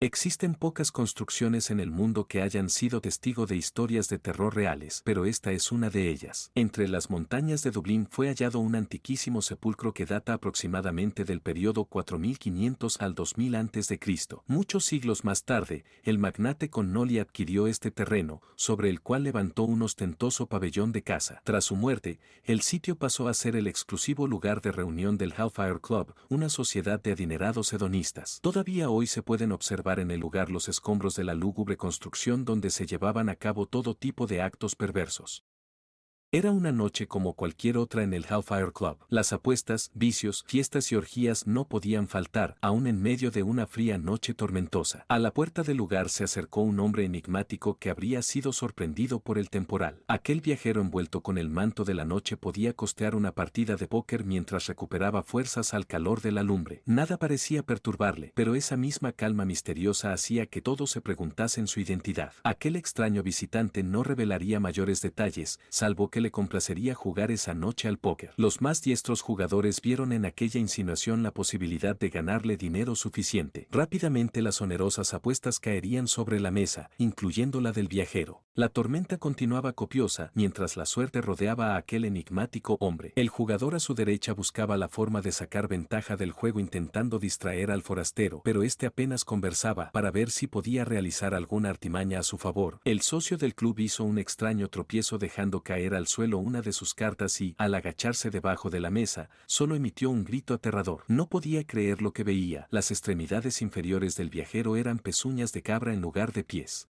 Existen pocas construcciones en el mundo que hayan sido testigo de historias de terror reales, pero esta es una de ellas. Entre las montañas de Dublín fue hallado un antiquísimo sepulcro que data aproximadamente del periodo 4500 al 2000 a.C. Muchos siglos más tarde, el magnate Connolly adquirió este terreno, sobre el cual levantó un ostentoso pabellón de caza. Tras su muerte, el sitio pasó a ser el exclusivo lugar de reunión del Hellfire Club, una sociedad de adinerados hedonistas. Todavía hoy se pueden observar en el lugar los escombros de la lúgubre construcción donde se llevaban a cabo todo tipo de actos perversos. Era una noche como cualquier otra en el Hellfire Club. Las apuestas, vicios, fiestas y orgías no podían faltar, aún en medio de una fría noche tormentosa. A la puerta del lugar se acercó un hombre enigmático que habría sido sorprendido por el temporal. Aquel viajero envuelto con el manto de la noche podía costear una partida de póker mientras recuperaba fuerzas al calor de la lumbre. Nada parecía perturbarle, pero esa misma calma misteriosa hacía que todos se preguntasen su identidad. Aquel extraño visitante no revelaría mayores detalles, salvo que le complacería jugar esa noche al póker. Los más diestros jugadores vieron en aquella insinuación la posibilidad de ganarle dinero suficiente. Rápidamente las onerosas apuestas caerían sobre la mesa, incluyendo la del viajero. La tormenta continuaba copiosa mientras la suerte rodeaba a aquel enigmático hombre. El jugador a su derecha buscaba la forma de sacar ventaja del juego intentando distraer al forastero, pero este apenas conversaba para ver si podía realizar alguna artimaña a su favor. El socio del club hizo un extraño tropiezo dejando caer al suelo una de sus cartas y, al agacharse debajo de la mesa, solo emitió un grito aterrador. No podía creer lo que veía. Las extremidades inferiores del viajero eran pezuñas de cabra en lugar de pies.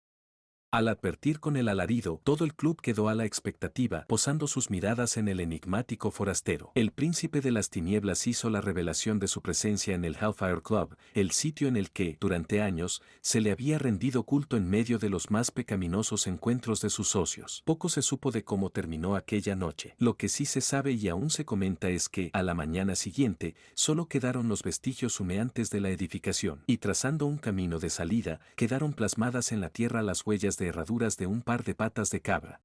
Al advertir con el alarido, todo el club quedó a la expectativa, posando sus miradas en el enigmático forastero. El príncipe de las tinieblas hizo la revelación de su presencia en el Hellfire Club, el sitio en el que, durante años, se le había rendido culto en medio de los más pecaminosos encuentros de sus socios. Poco se supo de cómo terminó aquella noche. Lo que sí se sabe y aún se comenta es que, a la mañana siguiente, solo quedaron los vestigios humeantes de la edificación, y trazando un camino de salida, quedaron plasmadas en la tierra las huellas de herraduras de un par de patas de cabra.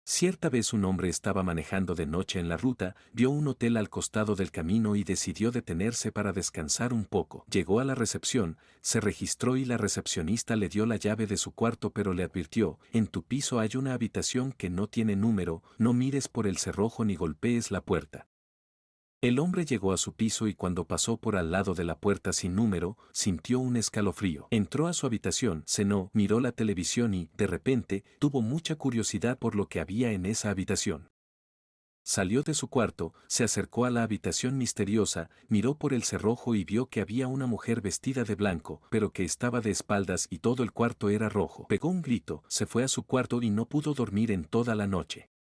Cierta vez un hombre estaba manejando de noche en la ruta, vio un hotel al costado del camino y decidió detenerse para descansar un poco. Llegó a la recepción, se registró y la recepcionista le dio la llave de su cuarto pero le advirtió, en tu piso hay una habitación que no tiene número, no mires por el cerrojo ni golpees la puerta. El hombre llegó a su piso y cuando pasó por al lado de la puerta sin número, sintió un escalofrío. Entró a su habitación, cenó, miró la televisión y, de repente, tuvo mucha curiosidad por lo que había en esa habitación. Salió de su cuarto, se acercó a la habitación misteriosa, miró por el cerrojo y vio que había una mujer vestida de blanco, pero que estaba de espaldas y todo el cuarto era rojo. Pegó un grito, se fue a su cuarto y no pudo dormir en toda la noche.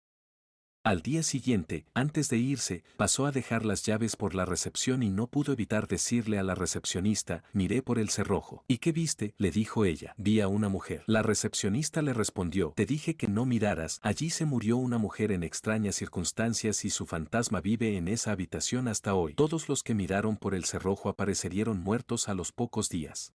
Al día siguiente, antes de irse, pasó a dejar las llaves por la recepción y no pudo evitar decirle a la recepcionista, miré por el cerrojo. ¿Y qué viste? Le dijo ella. Vi a una mujer. La recepcionista le respondió, te dije que no miraras, allí se murió una mujer en extrañas circunstancias y su fantasma vive en esa habitación hasta hoy. Todos los que miraron por el cerrojo aparecerían muertos a los pocos días.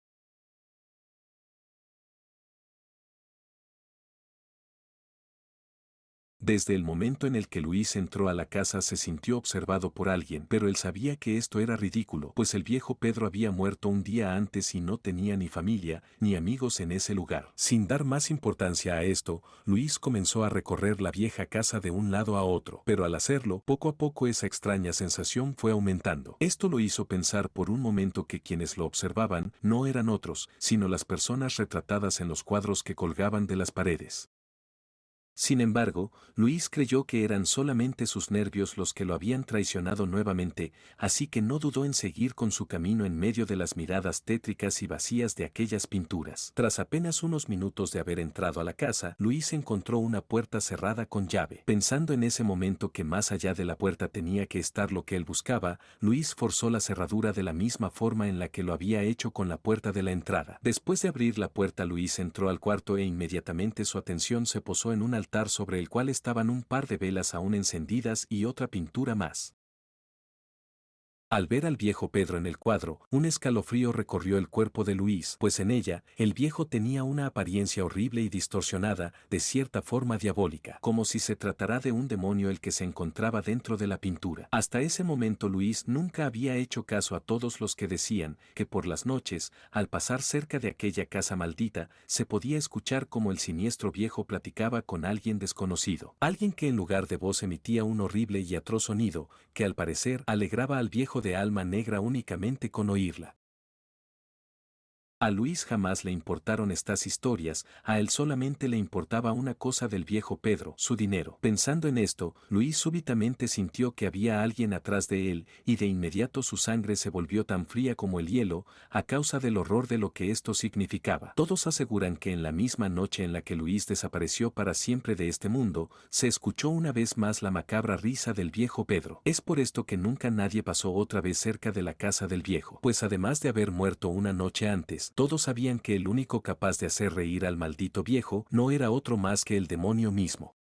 Desde el momento en el que Luis entró a la casa se sintió observado por alguien, pero él sabía que esto era ridículo, pues el viejo Pedro había muerto un día antes y no tenía ni familia, ni amigos en ese lugar. Sin dar más importancia a esto, Luis comenzó a recorrer la vieja casa de un lado a otro, pero al hacerlo, poco a poco esa extraña sensación fue aumentando. Esto lo hizo pensar por un momento que quienes lo observaban no eran otros, sino las personas retratadas en los cuadros que colgaban de las paredes. Sin embargo, Luis creyó que eran solamente sus nervios los que lo habían traicionado nuevamente, así que no dudó en seguir con su camino en medio de las miradas tétricas y vacías de aquellas pinturas. Tras apenas unos minutos de haber entrado a la casa, Luis encontró una puerta cerrada con llave. Pensando en ese momento que más allá de la puerta tenía que estar lo que él buscaba, Luis forzó la cerradura de la misma forma en la que lo había hecho con la puerta de la entrada. Después de abrir la puerta, Luis entró al cuarto e inmediatamente su atención se posó en un altar sobre el cual estaban un par de velas aún encendidas y otra pintura más. Al ver al viejo Pedro en el cuadro, un escalofrío recorrió el cuerpo de Luis, pues en ella, el viejo tenía una apariencia horrible y distorsionada, de cierta forma diabólica, como si se tratara de un demonio el que se encontraba dentro de la pintura. Hasta ese momento Luis nunca había hecho caso a todos los que decían que por las noches, al pasar cerca de aquella casa maldita, se podía escuchar como el siniestro viejo platicaba con alguien desconocido. Alguien que en lugar de voz emitía un horrible y atroz sonido, que al parecer alegraba al viejo de alma negra únicamente con oírla. A Luis jamás le importaron estas historias, a él solamente le importaba una cosa del viejo Pedro, su dinero. Pensando en esto, Luis súbitamente sintió que había alguien atrás de él, y de inmediato su sangre se volvió tan fría como el hielo, a causa del horror de lo que esto significaba. Todos aseguran que en la misma noche en la que Luis desapareció para siempre de este mundo, se escuchó una vez más la macabra risa del viejo Pedro. Es por esto que nunca nadie pasó otra vez cerca de la casa del viejo, pues además de haber muerto una noche antes, todos sabían que el único capaz de hacer reír al maldito viejo no era otro más que el demonio mismo.